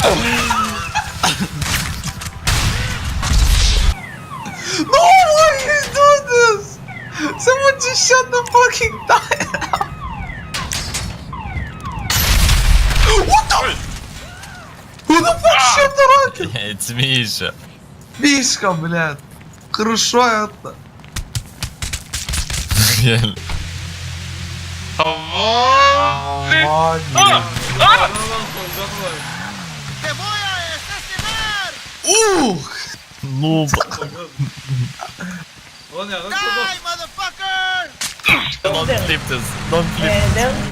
No, why you do this? Someone just shut the fucking tire. What the? Who the fuck shut the rocket? It's Misha. Мишка, блядь. Хорошо это. Gel. Ух! Noob. Die, motherfucker! Don't flip this. Don't flip. Don't